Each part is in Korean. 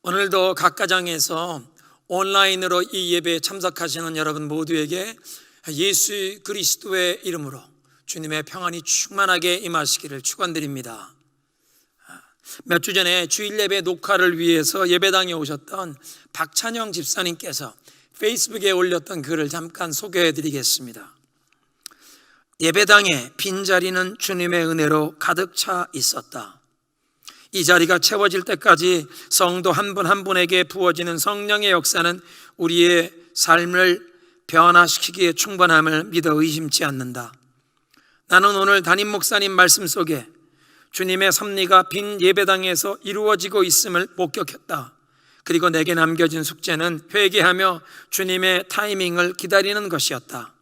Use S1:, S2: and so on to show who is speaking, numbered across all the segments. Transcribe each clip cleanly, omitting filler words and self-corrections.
S1: 오늘도 각 가정에서 온라인으로 이 예배에 참석하시는 여러분 모두에게 예수 그리스도의 이름으로 주님의 평안이 충만하게 임하시기를 축원드립니다. 몇 주 전에 주일 예배 녹화를 위해서 예배당에 오셨던 박찬영 집사님께서 페이스북에 올렸던 글을 잠깐 소개해 드리겠습니다. 예배당에 빈자리는 주님의 은혜로 가득 차 있었다. 이 자리가 채워질 때까지 성도 한 분 한 분에게 부어지는 성령의 역사는 우리의 삶을 변화시키기에 충분함을 믿어 의심치 않는다. 나는 오늘 담임 목사님 말씀 속에 주님의 섭리가 빈 예배당에서 이루어지고 있음을 목격했다. 그리고 내게 남겨진 숙제는 회개하며 주님의 타이밍을 기다리는 것이었다.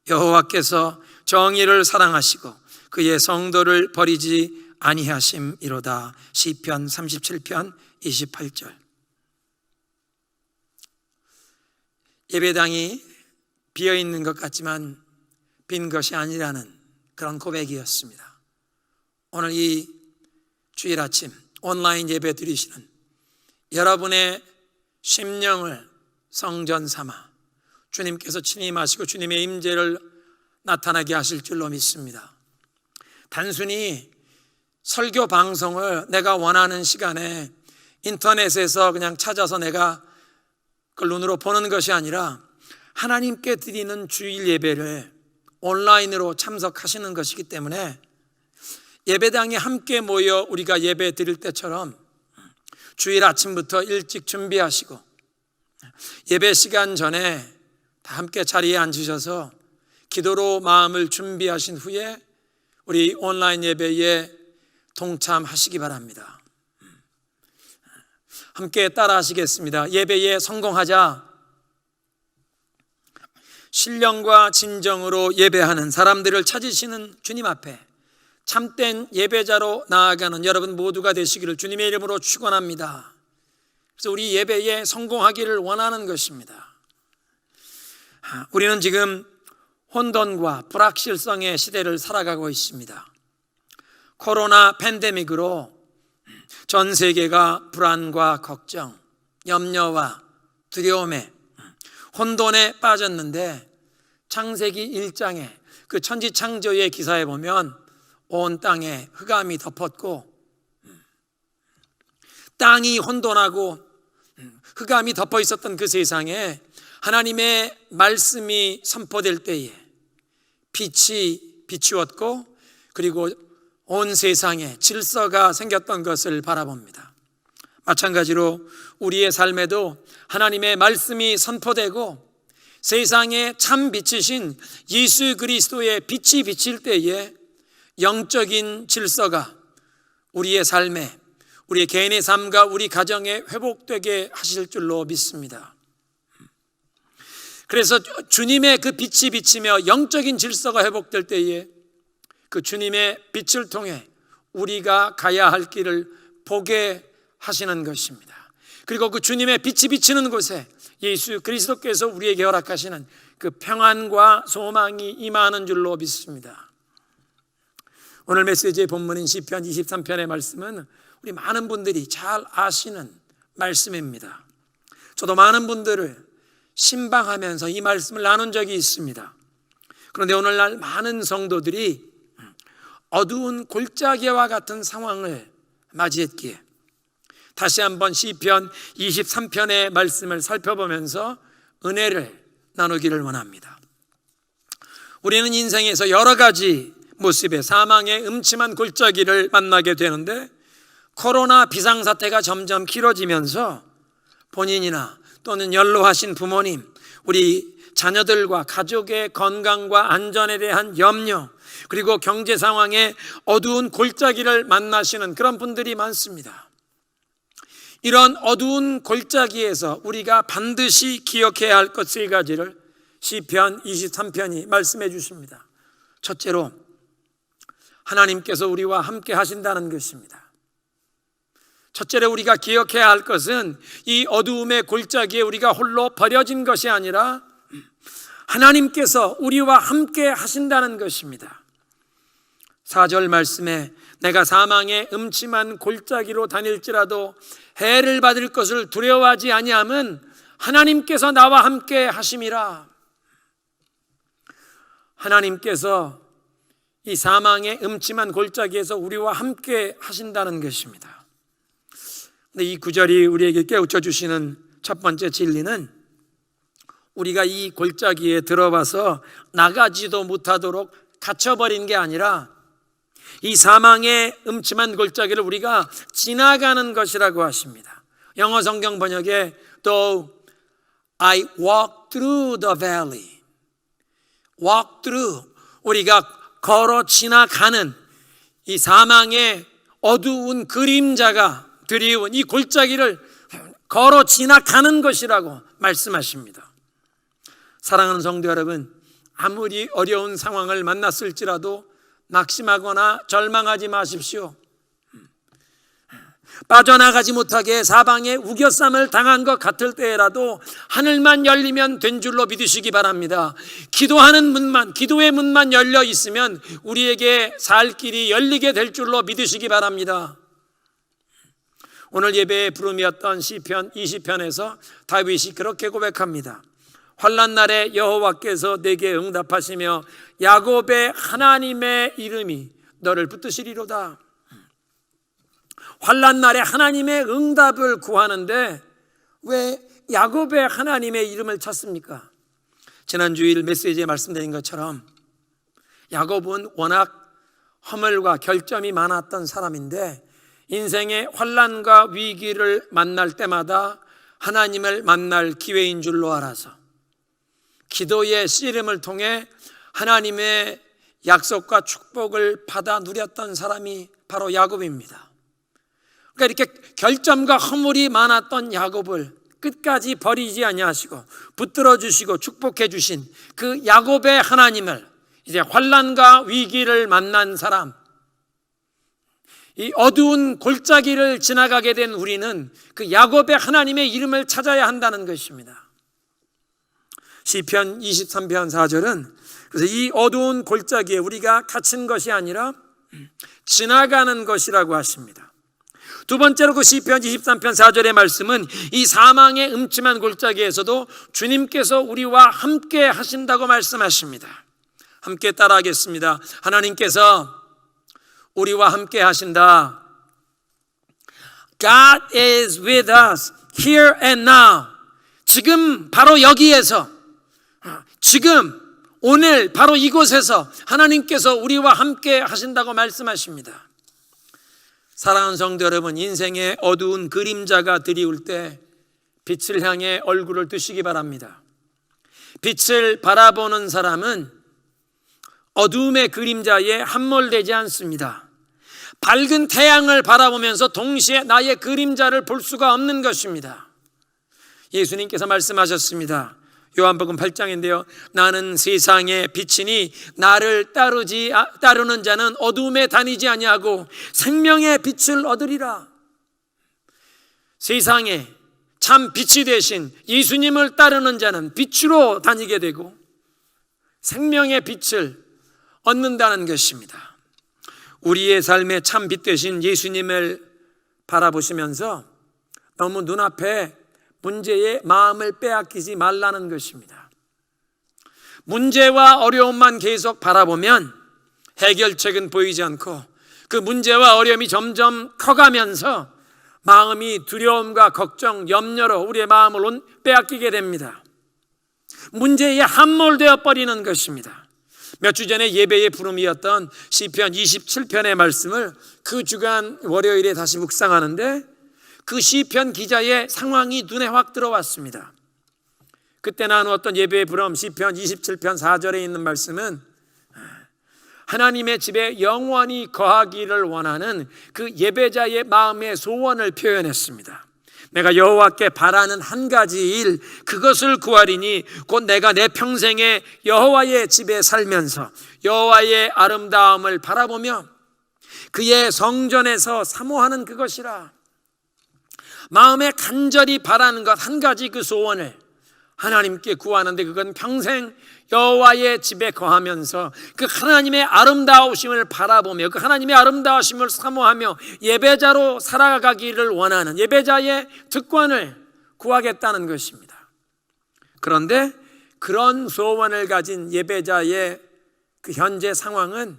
S1: 여호와께서 정의를 사랑하시고 그의 성도를 버리지 아니하심이로다. 시편 37편 28절. 예배당이 비어있는 것 같지만 빈 것이 아니라는 그런 고백이었습니다. 오늘 이 주일 아침 온라인 예배 드리시는 여러분의 심령을 성전 삼아 주님께서 침임하시고 주님의 임재를 나타나게 하실 줄로 믿습니다. 단순히 설교 방송을 내가 원하는 시간에 인터넷에서 그냥 찾아서 내가 그걸 눈으로 보는 것이 아니라 하나님께 드리는 주일 예배를 온라인으로 참석하시는 것이기 때문에 예배당에 함께 모여 우리가 예배 드릴 때처럼 주일 아침부터 일찍 준비하시고 예배 시간 전에 다 함께 자리에 앉으셔서 기도로 마음을 준비하신 후에 우리 온라인 예배에 동참하시기 바랍니다. 함께 따라 하시겠습니다. 예배에 성공하자. 신령과 진정으로 예배하는 사람들을 찾으시는 주님 앞에 참된 예배자로 나아가는 여러분 모두가 되시기를 주님의 이름으로 축원합니다. 그래서 우리 예배에 성공하기를 원하는 것입니다. 우리는 지금 혼돈과 불확실성의 시대를 살아가고 있습니다. 코로나 팬데믹으로 전 세계가 불안과 걱정, 염려와 두려움에 혼돈에 빠졌는데 창세기 1장에 그 천지창조의 기사에 보면 온 땅에 흑암이 덮었고 땅이 혼돈하고 흑암이 덮어 있었던 그 세상에 하나님의 말씀이 선포될 때에 빛이 비추었고 그리고 온 세상에 질서가 생겼던 것을 바라봅니다. 마찬가지로 우리의 삶에도 하나님의 말씀이 선포되고 세상에 참 빛이신 예수 그리스도의 빛이 비칠 때에 영적인 질서가 우리의 삶에, 우리의 개인의 삶과 우리 가정에 회복되게 하실 줄로 믿습니다. 그래서 주님의 그 빛이 비치며 영적인 질서가 회복될 때에 그 주님의 빛을 통해 우리가 가야 할 길을 보게 하시는 것입니다. 그리고 그 주님의 빛이 비치는 곳에 예수 그리스도께서 우리에게 허락하시는 그 평안과 소망이 임하는 줄로 믿습니다. 오늘 메시지의 본문인 시편 23편의 말씀은 우리 많은 분들이 잘 아시는 말씀입니다. 저도 많은 분들을 신방하면서 이 말씀을 나눈 적이 있습니다. 그런데 오늘날 많은 성도들이 어두운 골짜기와 같은 상황을 맞이했기에 다시 한번 시편 23편의 말씀을 살펴보면서 은혜를 나누기를 원합니다. 우리는 인생에서 여러 가지 모습의 사망의 음침한 골짜기를 만나게 되는데 코로나 비상사태가 점점 길어지면서 본인이나 또는 연로하신 부모님, 우리 자녀들과 가족의 건강과 안전에 대한 염려, 그리고 경제 상황의 어두운 골짜기를 만나시는 그런 분들이 많습니다. 이런 어두운 골짜기에서 우리가 반드시 기억해야 할 것 세 가지를 시편 23편이 말씀해 주십니다. 첫째로 하나님께서 우리와 함께 하신다는 것입니다. 첫째로 우리가 기억해야 할 것은 이 어두움의 골짜기에 우리가 홀로 버려진 것이 아니라 하나님께서 우리와 함께 하신다는 것입니다. 4절 말씀에 내가 사망의 음침한 골짜기로 다닐지라도 해를 받을 것을 두려워하지 아니함은 하나님께서 나와 함께 하심이라. 하나님께서 이 사망의 음침한 골짜기에서 우리와 함께 하신다는 것입니다. 근데 이 구절이 우리에게 깨우쳐 주시는 첫 번째 진리는 우리가 이 골짜기에 들어와서 나가지도 못하도록 갇혀버린 게 아니라 이 사망의 음침한 골짜기를 우리가 지나가는 것이라고 하십니다. 영어 성경 번역에 Though I walk through the valley, walk through, 우리가 걸어 지나가는 이 사망의 어두운 그림자가 드리운 이 골짜기를 걸어 지나가는 것이라고 말씀하십니다. 사랑하는 성도 여러분, 아무리 어려운 상황을 만났을지라도 낙심하거나 절망하지 마십시오. 빠져나가지 못하게 사방에 우겨쌈을 당한 것 같을 때라도 하늘만 열리면 된 줄로 믿으시기 바랍니다. 기도하는 문만, 기도의 문만 열려 있으면 우리에게 살 길이 열리게 될 줄로 믿으시기 바랍니다. 오늘 예배의 부름이었던 시편 20편에서 다윗이 그렇게 고백합니다. 환난 날에 여호와께서 내게 응답하시며 야곱의 하나님의 이름이 너를 붙드시리로다. 환난 날에 하나님의 응답을 구하는데 왜 야곱의 하나님의 이름을 찾습니까? 지난 주일 메시지에 말씀드린 것처럼 야곱은 워낙 허물과 결점이 많았던 사람인데 인생의 환난과 위기를 만날 때마다 하나님을 만날 기회인 줄로 알아서 기도의 씨름을 통해 하나님의 약속과 축복을 받아 누렸던 사람이 바로 야곱입니다. 그러니까 이렇게 결점과 허물이 많았던 야곱을 끝까지 버리지 아니하시고 붙들어 주시고 축복해 주신 그 야곱의 하나님을 이제 환난과 위기를 만난 사람, 이 어두운 골짜기를 지나가게 된 우리는 그 야곱의 하나님의 이름을 찾아야 한다는 것입니다. 시편 23편 4절은 그래서 이 어두운 골짜기에 우리가 갇힌 것이 아니라 지나가는 것이라고 하십니다. 두 번째로 그 시편 23편 4절의 말씀은 이 사망의 음침한 골짜기에서도 주님께서 우리와 함께 하신다고 말씀하십니다. 함께 따라하겠습니다. 하나님께서 우리와 함께 하신다. God is with us here and now. 지금 바로 여기에서, 지금 오늘 바로 이곳에서 하나님께서 우리와 함께 하신다고 말씀하십니다. 사랑하는 성도 여러분, 인생의 어두운 그림자가 드리울 때 빛을 향해 얼굴을 드시기 바랍니다. 빛을 바라보는 사람은 어두움의 그림자에 함몰되지 않습니다. 밝은 태양을 바라보면서 동시에 나의 그림자를 볼 수가 없는 것입니다. 예수님께서 말씀하셨습니다. 요한복음 8장인데요. 나는 세상의 빛이니 나를 따르는 자는 어두움에 다니지 아니하고 생명의 빛을 얻으리라. 세상에 참 빛이 되신 예수님을 따르는 자는 빛으로 다니게 되고 생명의 빛을 얻는다는 것입니다. 우리의 삶의 참 빛 되신 예수님을 바라보시면서 너무 눈앞에 문제에 마음을 빼앗기지 말라는 것입니다. 문제와 어려움만 계속 바라보면 해결책은 보이지 않고 그 문제와 어려움이 점점 커가면서 마음이 두려움과 걱정, 염려로 우리의 마음을 빼앗기게 됩니다. 문제에 함몰되어 버리는 것입니다. 몇 주 전에 예배의 부름이었던 시편 27편의 말씀을 그 주간 월요일에 다시 묵상하는데 그 시편 기자의 상황이 눈에 확 들어왔습니다. 그때 나누었던 예배의 부름 시편 27편 4절에 있는 말씀은 하나님의 집에 영원히 거하기를 원하는 그 예배자의 마음의 소원을 표현했습니다. 내가 여호와께 바라는 한 가지 일, 그것을 구하리니 곧 내가 내 평생에 여호와의 집에 살면서 여호와의 아름다움을 바라보며 그의 성전에서 사모하는 그것이라. 마음에 간절히 바라는 것 한 가지, 그 소원을 하나님께 구하는데 그건 평생 여호와의 집에 거하면서 그 하나님의 아름다우심을 바라보며 그 하나님의 아름다우심을 사모하며 예배자로 살아가기를 원하는 예배자의 특권을 구하겠다는 것입니다. 그런데 그런 소원을 가진 예배자의 그 현재 상황은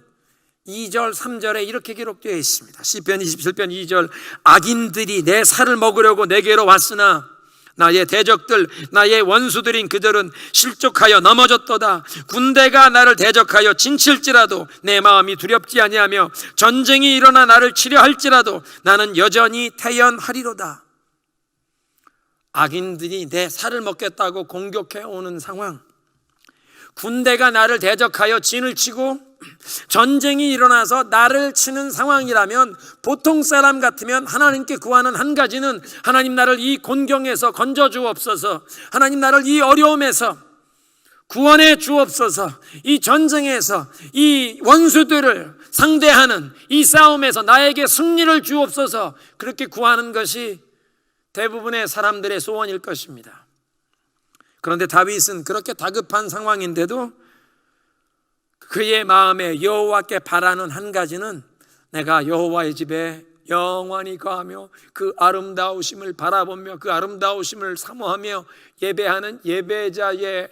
S1: 2절 3절에 이렇게 기록되어 있습니다. 시편 27편 2절 악인들이 내 살을 먹으려고 내게로 왔으나 나의 대적들 나의 원수들인 그들은 실족하여 넘어졌도다. 군대가 나를 대적하여 진칠지라도 내 마음이 두렵지 아니하며 전쟁이 일어나 나를 치려 할지라도 나는 여전히 태연하리로다. 악인들이 내 살을 먹겠다고 공격해 오는 상황, 군대가 나를 대적하여 진을 치고 전쟁이 일어나서 나를 치는 상황이라면 보통 사람 같으면 하나님께 구하는 한 가지는 하나님 나를 이 곤경에서 건져 주옵소서, 하나님 나를 이 어려움에서 구원해 주옵소서, 이 전쟁에서 이 원수들을 상대하는 이 싸움에서 나에게 승리를 주옵소서, 그렇게 구하는 것이 대부분의 사람들의 소원일 것입니다. 그런데 다윗은 그렇게 다급한 상황인데도 그의 마음에 여호와께 바라는 한 가지는 내가 여호와의 집에 영원히 거하며 그 아름다우심을 바라보며 그 아름다우심을 사모하며 예배하는 예배자의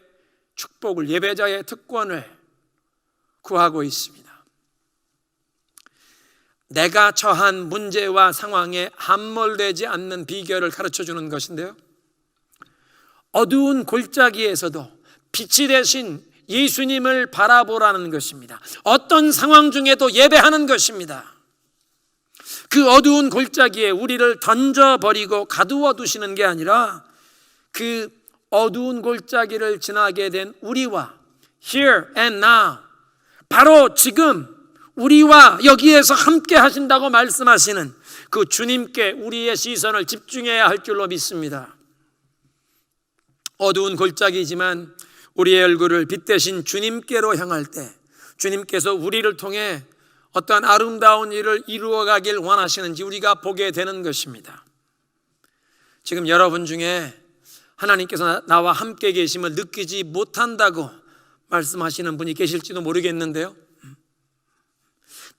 S1: 축복을, 예배자의 특권을 구하고 있습니다. 내가 처한 문제와 상황에 함몰되지 않는 비결을 가르쳐주는 것인데요, 어두운 골짜기에서도 빛이 되신 예수님을 바라보라는 것입니다. 어떤 상황 중에도 예배하는 것입니다. 그 어두운 골짜기에 우리를 던져버리고 가두어 두시는 게 아니라 그 어두운 골짜기를 지나게 된 우리와 here and now, 바로 지금 우리와 여기에서 함께 하신다고 말씀하시는 그 주님께 우리의 시선을 집중해야 할 줄로 믿습니다. 어두운 골짜기지만 우리의 얼굴을 빛 대신 주님께로 향할 때 주님께서 우리를 통해 어떠한 아름다운 일을 이루어가길 원하시는지 우리가 보게 되는 것입니다. 지금 여러분 중에 하나님께서 나와 함께 계심을 느끼지 못한다고 말씀하시는 분이 계실지도 모르겠는데요,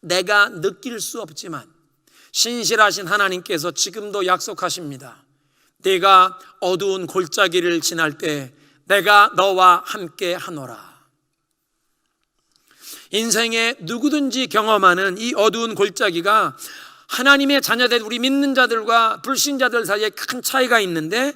S1: 내가 느낄 수 없지만 신실하신 하나님께서 지금도 약속하십니다. 네가 어두운 골짜기를 지날 때 내가 너와 함께 하노라. 인생에 누구든지 경험하는 이 어두운 골짜기가 하나님의 자녀된 우리 믿는 자들과 불신자들 사이에 큰 차이가 있는데,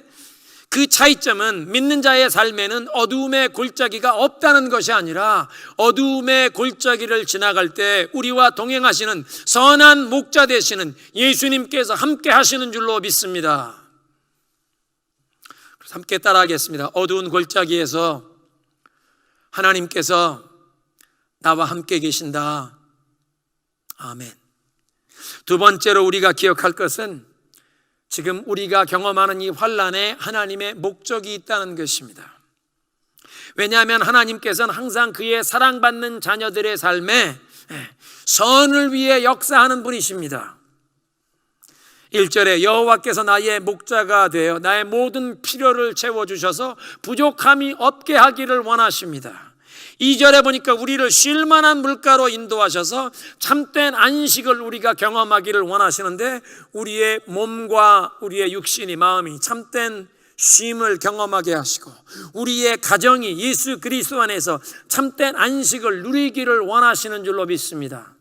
S1: 그 차이점은 믿는 자의 삶에는 어두움의 골짜기가 없다는 것이 아니라 어두움의 골짜기를 지나갈 때 우리와 동행하시는 선한 목자 되시는 예수님께서 함께 하시는 줄로 믿습니다. 그래서 함께 따라하겠습니다. 어두운 골짜기에서 하나님께서 나와 함께 계신다. 아멘. 두 번째로 우리가 기억할 것은 지금 우리가 경험하는 이 환난에 하나님의 목적이 있다는 것입니다. 왜냐하면 하나님께서는 항상 그의 사랑받는 자녀들의 삶에 선을 위해 역사하는 분이십니다. 1절에 여호와께서 나의 목자가 되어 나의 모든 필요를 채워주셔서 부족함이 없게 하기를 원하십니다. 2절에 보니까 우리를 쉴만한 물가로 인도하셔서 참된 안식을 우리가 경험하기를 원하시는데, 우리의 몸과 우리의 육신이, 마음이 참된 쉼을 경험하게 하시고 우리의 가정이 예수 그리스도 안에서 참된 안식을 누리기를 원하시는 줄로 믿습니다.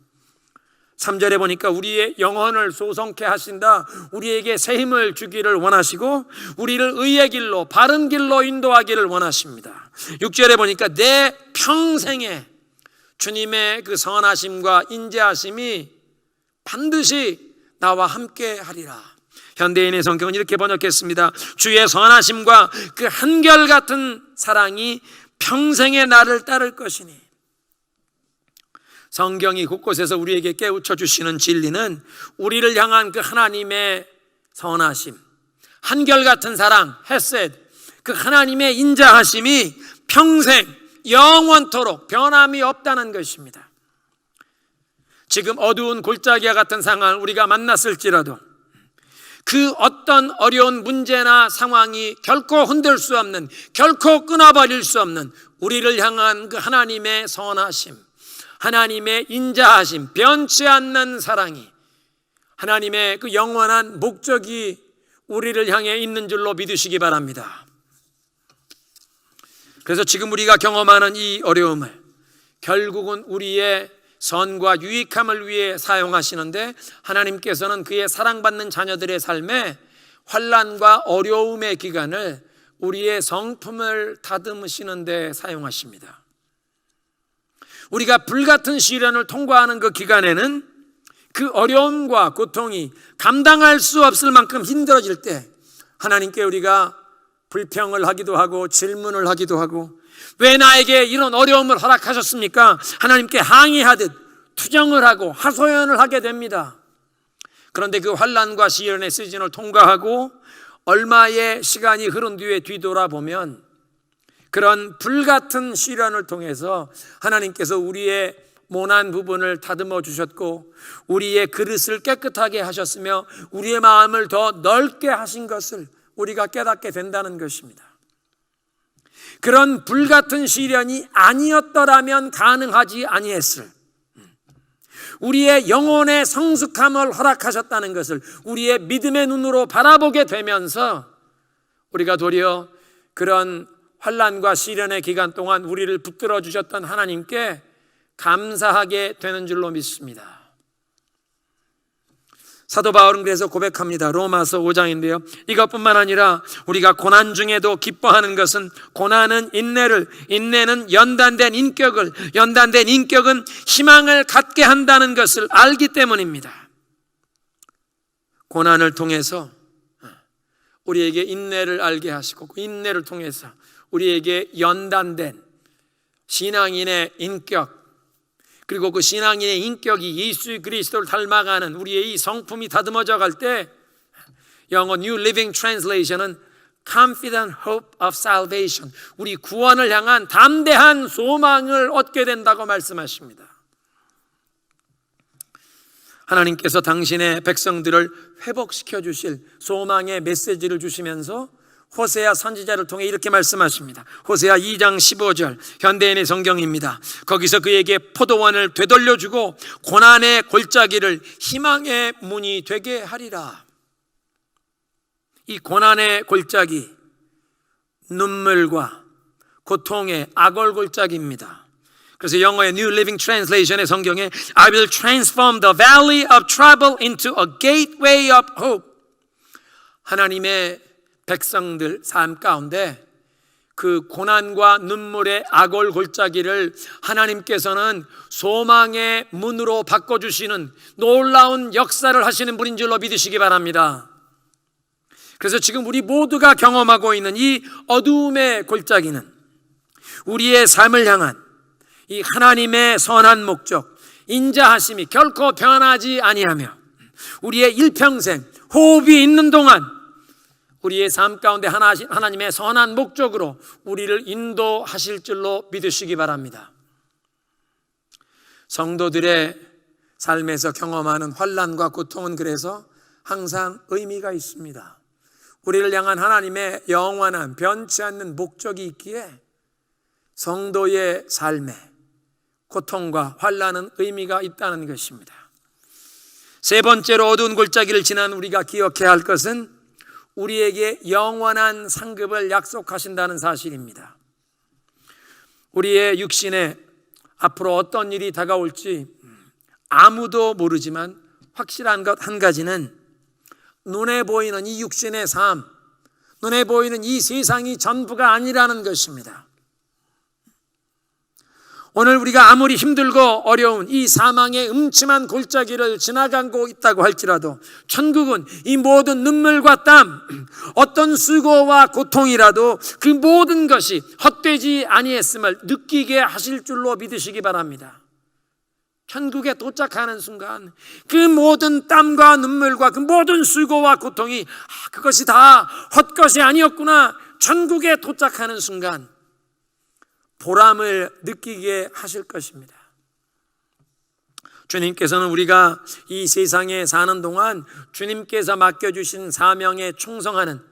S1: 3절에 보니까 우리의 영혼을 소성케 하신다. 우리에게 새 힘을 주기를 원하시고 우리를 의의 길로, 바른 길로 인도하기를 원하십니다. 6절에 보니까 내 평생에 주님의 그 선하심과 인자하심이 반드시 나와 함께 하리라. 현대인의 성경은 이렇게 번역했습니다. 주의 선하심과 그 한결같은 사랑이 평생에 나를 따를 것이니. 성경이 곳곳에서 우리에게 깨우쳐 주시는 진리는 우리를 향한 그 하나님의 선하심, 한결같은 사랑, 헤셋, 그 하나님의 인자하심이 평생 영원토록 변함이 없다는 것입니다. 지금 어두운 골짜기와 같은 상황을 우리가 만났을지라도 그 어떤 어려운 문제나 상황이 결코 흔들 수 없는, 결코 끊어버릴 수 없는 우리를 향한 그 하나님의 선하심, 하나님의 인자하심, 변치 않는 사랑이, 하나님의 그 영원한 목적이 우리를 향해 있는 줄로 믿으시기 바랍니다. 그래서 지금 우리가 경험하는 이 어려움을 결국은 우리의 선과 유익함을 위해 사용하시는데, 하나님께서는 그의 사랑받는 자녀들의 삶에 환난과 어려움의 기간을 우리의 성품을 다듬으시는 데 사용하십니다. 우리가 불같은 시련을 통과하는 그 기간에는 그 어려움과 고통이 감당할 수 없을 만큼 힘들어질 때 하나님께 우리가 불평을 하기도 하고 질문을 하기도 하고, 왜 나에게 이런 어려움을 허락하셨습니까? 하나님께 항의하듯 투정을 하고 하소연을 하게 됩니다. 그런데 그 환난과 시련의 시즌을 통과하고 얼마의 시간이 흐른 뒤에 뒤돌아보면 그런 불같은 시련을 통해서 하나님께서 우리의 모난 부분을 다듬어 주셨고 우리의 그릇을 깨끗하게 하셨으며 우리의 마음을 더 넓게 하신 것을 우리가 깨닫게 된다는 것입니다. 그런 불같은 시련이 아니었더라면 가능하지 아니했을, 우리의 영혼의 성숙함을 허락하셨다는 것을 우리의 믿음의 눈으로 바라보게 되면서 우리가 도리어 그런 환난과 시련의 기간 동안 우리를 붙들어 주셨던 하나님께 감사하게 되는 줄로 믿습니다. 사도 바울은 그래서 고백합니다. 로마서 5장인데요. 이것뿐만 아니라 우리가 고난 중에도 기뻐하는 것은 고난은 인내를, 인내는 연단된 인격을, 연단된 인격은 희망을 갖게 한다는 것을 알기 때문입니다. 고난을 통해서 우리에게 인내를 알게 하시고 그 인내를 통해서 우리에게 연단된 신앙인의 인격, 그리고 그 신앙인의 인격이 예수 그리스도를 닮아가는 우리의 이 성품이 다듬어져 갈 때, 영어 New Living Translation은 Confident Hope of Salvation, 우리 구원을 향한 담대한 소망을 얻게 된다고 말씀하십니다. 하나님께서 당신의 백성들을 회복시켜 주실 소망의 메시지를 주시면서 호세아 선지자를 통해 이렇게 말씀하십니다. 호세아 2장 15절 현대인의 성경입니다. 거기서 그에게 포도원을 되돌려주고 고난의 골짜기를 희망의 문이 되게 하리라. 이 고난의 골짜기, 눈물과 고통의 악월 골짜기입니다. 그래서 영어의 New Living Translation의 성경에 I will transform the valley of trouble into a gateway of hope. 하나님의 백성들 삶 가운데 그 고난과 눈물의 악월 골짜기를 하나님께서는 소망의 문으로 바꿔주시는 놀라운 역사를 하시는 분인 줄로 믿으시기 바랍니다. 그래서 지금 우리 모두가 경험하고 있는 이 어두움의 골짜기는 우리의 삶을 향한 이 하나님의 선한 목적, 인자하심이 결코 변하지 아니하며 우리의 일평생 호흡이 있는 동안 우리의 삶 가운데 하나님의 선한 목적으로 우리를 인도하실 줄로 믿으시기 바랍니다. 성도들의 삶에서 경험하는 환난과 고통은 그래서 항상 의미가 있습니다. 우리를 향한 하나님의 영원한 변치 않는 목적이 있기에 성도의 삶에 고통과 환난은 의미가 있다는 것입니다. 세 번째로 어두운 골짜기를 지난 우리가 기억해야 할 것은 우리에게 영원한 상급을 약속하신다는 사실입니다. 우리의 육신에 앞으로 어떤 일이 다가올지 아무도 모르지만 확실한 것 한 가지는 눈에 보이는 이 육신의 삶, 눈에 보이는 이 세상이 전부가 아니라는 것입니다. 오늘 우리가 아무리 힘들고 어려운 이 사망의 음침한 골짜기를 지나가고 있다고 할지라도 천국은 이 모든 눈물과 땀, 어떤 수고와 고통이라도 그 모든 것이 헛되지 아니했음을 느끼게 하실 줄로 믿으시기 바랍니다. 천국에 도착하는 순간 그 모든 땀과 눈물과 그 모든 수고와 고통이 그것이 다 헛것이 아니었구나. 천국에 도착하는 순간 보람을 느끼게 하실 것입니다. 주님께서는 우리가 이 세상에 사는 동안 주님께서 맡겨주신 사명에 충성하는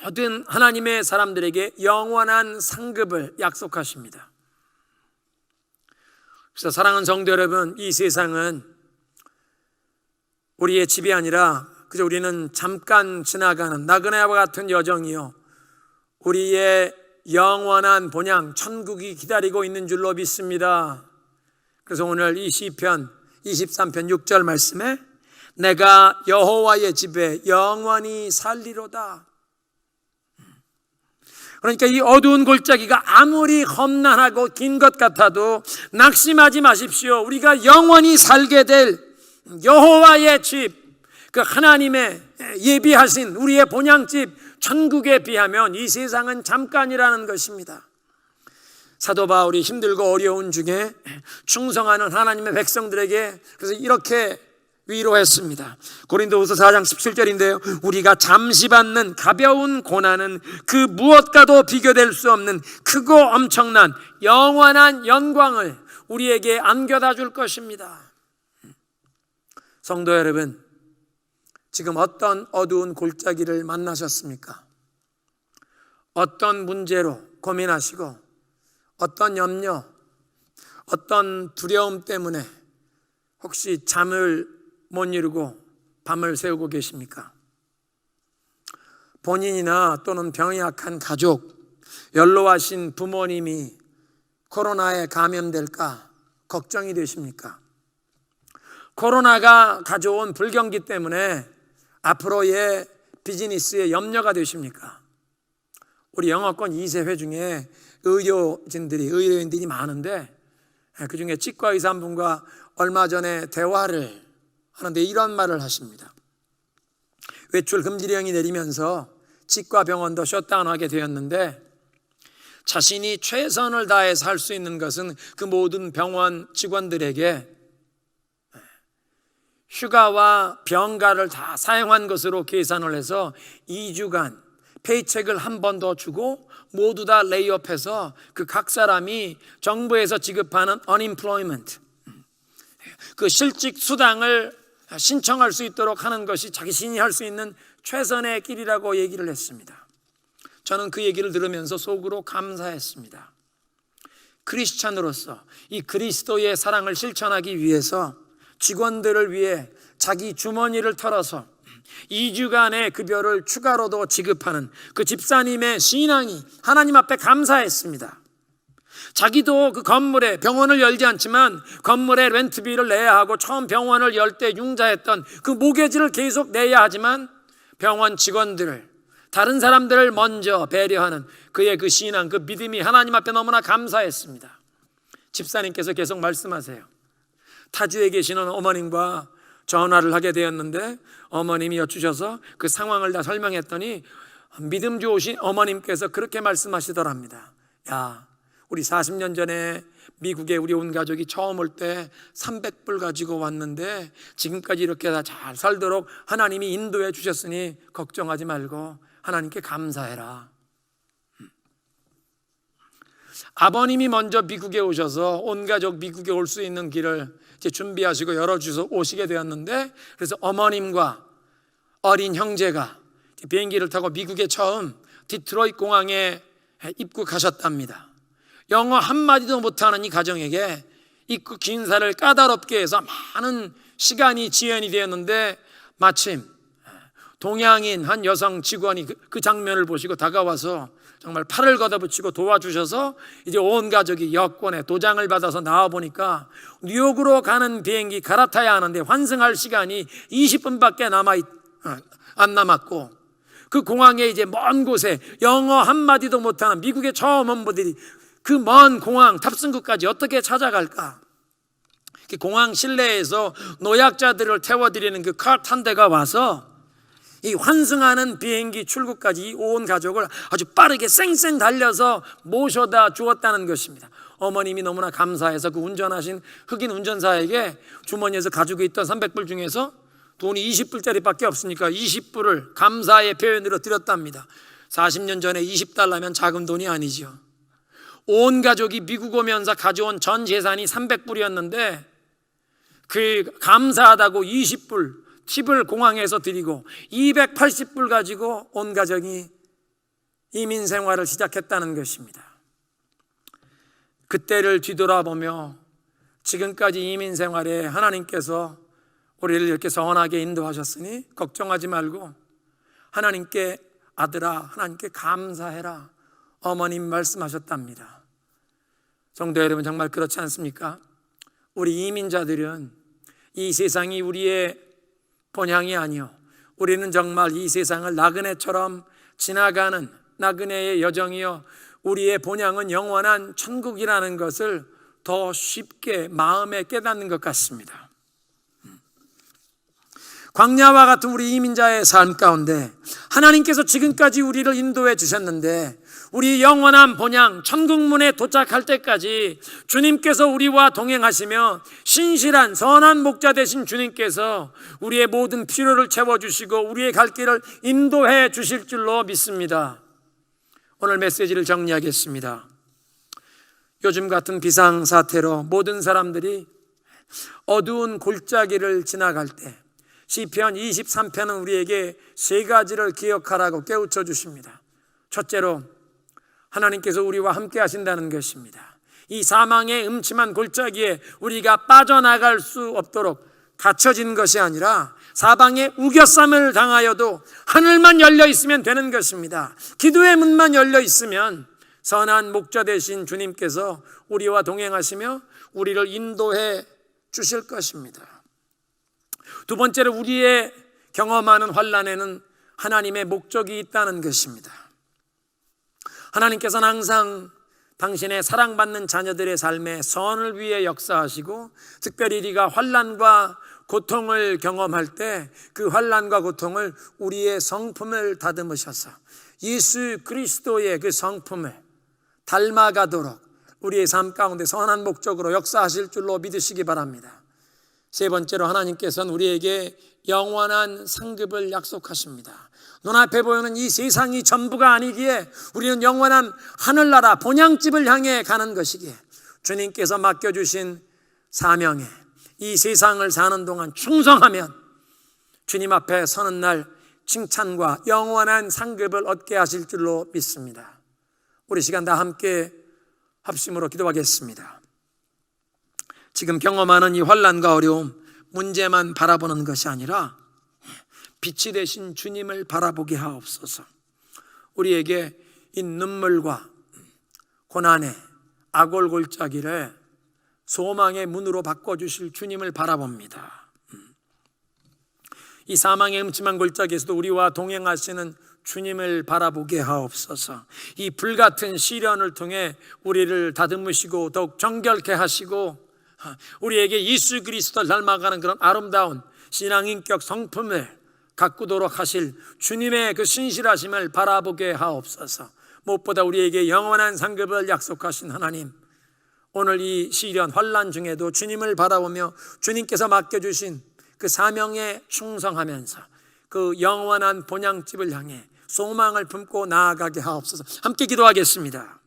S1: 모든 하나님의 사람들에게 영원한 상급을 약속하십니다. 그래서 사랑하는 성도 여러분, 이 세상은 우리의 집이 아니라 그저 우리는 잠깐 지나가는 나그네와 같은 여정이요, 우리의 영원한 본향 천국이 기다리고 있는 줄로 믿습니다. 그래서 오늘 이 시편 23편 6절 말씀에 내가 여호와의 집에 영원히 살리로다. 그러니까 이 어두운 골짜기가 아무리 험난하고 긴 것 같아도 낙심하지 마십시오. 우리가 영원히 살게 될 여호와의 집, 그 하나님의 예비하신 우리의 본향집 천국에 비하면 이 세상은 잠깐이라는 것입니다. 사도 바울이 힘들고 어려운 중에 충성하는 하나님의 백성들에게 그래서 이렇게 위로했습니다. 고린도후서 4장 17절인데요. 우리가 잠시 받는 가벼운 고난은 그 무엇과도 비교될 수 없는 크고 엄청난 영원한 영광을 우리에게 안겨다 줄 것입니다. 성도 여러분, 지금 어떤 어두운 골짜기를 만나셨습니까? 어떤 문제로 고민하시고 어떤 염려, 어떤 두려움 때문에 혹시 잠을 못 이루고 밤을 새우고 계십니까? 본인이나 또는 병이 약한 가족, 연로하신 부모님이 코로나에 감염될까 걱정이 되십니까? 코로나가 가져온 불경기 때문에 앞으로의 비즈니스에 염려가 되십니까? 우리 영어권 2세 회중에 의료인들이 많은데 그 중에 치과 의사 한 분과 얼마 전에 대화를 하는데 이런 말을 하십니다. 외출 금지령이 내리면서 치과 병원도 셧다운하게 되었는데 자신이 최선을 다해서 할 수 있는 것은 그 모든 병원 직원들에게 휴가와 병가를 다 사용한 것으로 계산을 해서 2주간 페이첵을 한 번 더 주고 모두 다 레이업해서 그 각 사람이 정부에서 지급하는 unemployment, 그 실직 수당을 신청할 수 있도록 하는 것이 자신이 할 수 있는 최선의 길이라고 얘기를 했습니다. 저는 그 얘기를 들으면서 속으로 감사했습니다. 크리스찬으로서 이 그리스도의 사랑을 실천하기 위해서 직원들을 위해 자기 주머니를 털어서 2주간의 급여를 추가로도 지급하는 그 집사님의 신앙이 하나님 앞에 감사했습니다. 자기도 그 건물에 병원을 열지 않지만 건물에 렌트비를 내야 하고 처음 병원을 열 때 융자했던 그 모계지를 계속 내야 하지만 병원 직원들을, 다른 사람들을 먼저 배려하는 그의 그 신앙, 그 믿음이 하나님 앞에 너무나 감사했습니다. 집사님께서 계속 말씀하세요. 타주에 계시는 어머님과 전화를 하게 되었는데 어머님이 여쭈셔서 그 상황을 다 설명했더니 믿음 좋으신 어머님께서 그렇게 말씀하시더랍니다. 야, 우리 40년 전에 미국에 우리 온 가족이 처음 올 때 300불 가지고 왔는데 지금까지 이렇게 다 잘 살도록 하나님이 인도해 주셨으니 걱정하지 말고 하나님께 감사해라. 아버님이 먼저 미국에 오셔서 온 가족 미국에 올 수 있는 길을 이제 준비하시고 열어주셔서 오시게 되었는데, 그래서 어머님과 어린 형제가 비행기를 타고 미국에 처음 디트로이트 공항에 입국하셨답니다. 영어 한마디도 못하는 이 가정에게 입국 인사를 까다롭게 해서 많은 시간이 지연이 되었는데 마침 동양인 한 여성 직원이 그 장면을 보시고 다가와서 정말 팔을 걷어붙이고 도와주셔서 이제 온 가족이 여권에 도장을 받아서 나와보니까 뉴욕으로 가는 비행기 갈아타야 하는데 환승할 시간이 20분밖에 안 남았고 그 공항에 이제 먼 곳에 영어 한마디도 못하는 미국에 처음 온 분들이 그 먼 공항 탑승구까지 어떻게 찾아갈까? 공항 실내에서 노약자들을 태워드리는 그 카트 한 대가 와서 이 환승하는 비행기 출국까지 온 가족을 아주 빠르게 쌩쌩 달려서 모셔다 주었다는 것입니다. 어머님이 너무나 감사해서 그 운전하신 흑인 운전사에게 주머니에서 가지고 있던 300불 중에서 돈이 20불짜리밖에 없으니까 20불을 감사의 표현으로 드렸답니다. 40년 전에 20달러면 작은 돈이 아니죠. 온 가족이 미국 오면서 가져온 전 재산이 300불이었는데 그 감사하다고 20불 팁을 공항에서 드리고 280불 가지고 온 가정이 이민 생활을 시작했다는 것입니다. 그때를 뒤돌아보며 지금까지 이민 생활에 하나님께서 우리를 이렇게 선하게 인도하셨으니 걱정하지 말고 하나님께 아들아 하나님께 감사해라 어머님 말씀하셨답니다. 성도 여러분, 정말 그렇지 않습니까? 우리 이민자들은 이 세상이 우리의 본향이 아니요, 우리는 정말 이 세상을 나그네처럼 지나가는 나그네의 여정이요, 우리의 본향은 영원한 천국이라는 것을 더 쉽게 마음에 깨닫는 것 같습니다. 광야와 같은 우리 이민자의 삶 가운데 하나님께서 지금까지 우리를 인도해 주셨는데, 우리 영원한 본향 천국문에 도착할 때까지 주님께서 우리와 동행하시며 신실한 선한 목자 되신 주님께서 우리의 모든 필요를 채워주시고 우리의 갈 길을 인도해 주실 줄로 믿습니다. 오늘 메시지를 정리하겠습니다. 요즘 같은 비상사태로 모든 사람들이 어두운 골짜기를 지나갈 때 시편 23편은 우리에게 세 가지를 기억하라고 깨우쳐 주십니다. 첫째로 하나님께서 우리와 함께 하신다는 것입니다. 이 사망의 음침한 골짜기에 우리가 빠져나갈 수 없도록 갇혀진 것이 아니라 사방에 우겨쌈을 당하여도 하늘만 열려 있으면 되는 것입니다. 기도의 문만 열려 있으면 선한 목자 되신 주님께서 우리와 동행하시며 우리를 인도해 주실 것입니다. 두 번째로 우리의 경험하는 환난에는 하나님의 목적이 있다는 것입니다. 하나님께서는 항상 당신의 사랑받는 자녀들의 삶에 선을 위해 역사하시고, 특별히 우리가 환난과 고통을 경험할 때 그 환난과 고통을 우리의 성품을 다듬으셔서 예수 그리스도의 그 성품을 닮아가도록 우리의 삶 가운데 선한 목적으로 역사하실 줄로 믿으시기 바랍니다. 세 번째로 하나님께서는 우리에게 영원한 상급을 약속하십니다. 눈앞에 보이는 이 세상이 전부가 아니기에 우리는 영원한 하늘나라 본향집을 향해 가는 것이기에 주님께서 맡겨주신 사명에 이 세상을 사는 동안 충성하면 주님 앞에 서는 날 칭찬과 영원한 상급을 얻게 하실 줄로 믿습니다. 우리 시간 다 함께 합심으로 기도하겠습니다. 지금 경험하는 이 환난과 어려움, 문제만 바라보는 것이 아니라 빛이 되신 주님을 바라보게 하옵소서. 우리에게 이 눈물과 고난의 악골골짜기를 소망의 문으로 바꿔주실 주님을 바라봅니다. 이 사망의 음침한 골짜기에서도 우리와 동행하시는 주님을 바라보게 하옵소서. 이 불같은 시련을 통해 우리를 다듬으시고 더욱 정결케 하시고 우리에게 예수 그리스도를 닮아가는 그런 아름다운 신앙인격 성품을 가꾸도록 하실 주님의 그 신실하심을 바라보게 하옵소서. 무엇보다 우리에게 영원한 상급을 약속하신 하나님, 오늘 이 시련 환난 중에도 주님을 바라보며 주님께서 맡겨주신 그 사명에 충성하면서 그 영원한 본향집을 향해 소망을 품고 나아가게 하옵소서. 함께 기도하겠습니다.